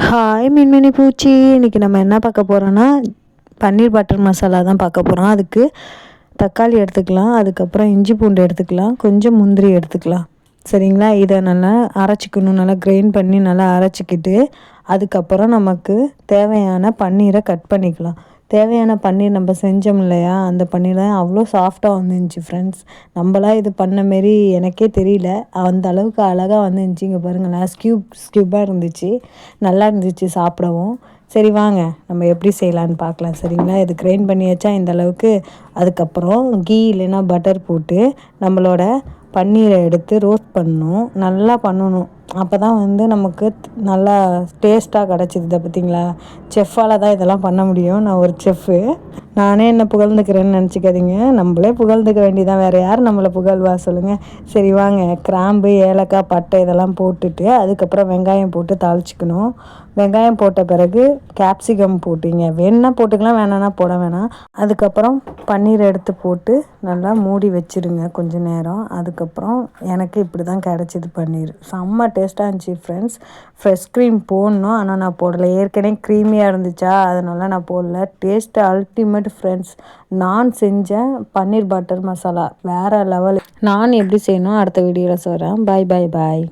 Hi மின்மினி பூச்சி. இன்றைக்கி நம்ம என்ன பார்க்க போகிறோன்னா பன்னீர் பட்டர் மசாலா தான் பார்க்க போகிறோம். அதுக்கு தக்காளி எடுத்துக்கலாம், அதுக்கப்புறம் இஞ்சி பூண்டு எடுத்துக்கலாம், கொஞ்சம் முந்திரி எடுத்துக்கலாம். சரிங்களா? இதை நல்லா அரைச்சிக்கணும். நல்லா கிரைண்ட் பண்ணி நல்லா அரைச்சிக்கிட்டு அதுக்கப்புறம் நமக்கு தேவையான பன்னீரை கட் பண்ணிக்கலாம். தேவையான பன்னீர் நம்ம செஞ்சோம் இல்லையா, அந்த பன்னீர் தான் அவ்வளோ சாஃப்டாக வந்துருந்துச்சு ஃப்ரெண்ட்ஸ். நம்மளாம் இது பண்ண மாரி எனக்கே தெரியல, அந்த அளவுக்கு அழகாக வந்துருந்துச்சு. இங்கே பாருங்களேன், ஸ்கியூபாக இருந்துச்சு, நல்லா இருந்துச்சு சாப்பிடவும். சரி வாங்க நம்ம எப்படி செய்யலான்னு பார்க்கலாம். சரிங்களா? இது கிரைண்ட் பண்ணியாச்சா இந்த அளவுக்கு. அதுக்கப்புறம் கீ இல்லைன்னா பட்டர் போட்டு நம்மளோட பன்னீரை எடுத்து ரோஸ்ட் பண்ணணும், நல்லா பண்ணணும். அப்போ தான் வந்து நமக்கு நல்லா டேஸ்ட்டாக கிடச்சிது. பார்த்திங்களா? செஃப்பால் தான் இதெல்லாம் பண்ண முடியும். நான் ஒரு செஃப்பு, நானே என்ன புகழ்ந்துக்கிறேன்னு நினச்சிக்காதீங்க. நம்மளே புகழ்ந்துக்க வேண்டியதான், வேறு யார் நம்மளை புகழ்வா சொல்லுங்கள். சரி வாங்க, கிராம்பு, ஏலக்காய், பட்டை இதெல்லாம் போட்டுட்டு அதுக்கப்புறம் வெங்காயம் போட்டு தாளிச்சிக்கணும். வெங்காயம் போட்ட பிறகு கேப்சிகம் போட்டிங்க, வேணுன்னா போட்டுக்கலாம், வேணான்னா போட வேணாம். அதுக்கப்புறம் பன்னீர் எடுத்து போட்டு நல்லா மூடி வச்சுருங்க கொஞ்சம் நேரம். அதுக்கப்புறம் எனக்கு இப்படி தான் கிடச்சிது பன்னீர். செம்ம டேஸ்ட்டாக இருந்துச்சு ஃப்ரெண்ட்ஸ். ஃப்ரெஷ் க்ரீம் போடணும், ஆனால் நான் போடலை. ஏற்கனவே க்ரீமியாக இருந்துச்சா, அதனால நான் போடல. Taste ultimate friends. நான் செஞ்சேன் பன்னீர் பட்டர் மசாலா வேறு லெவல். நான் எப்படி செய்யணும் அடுத்த வீடியோவில் சொல்கிறேன். பாய் பாய் பாய்.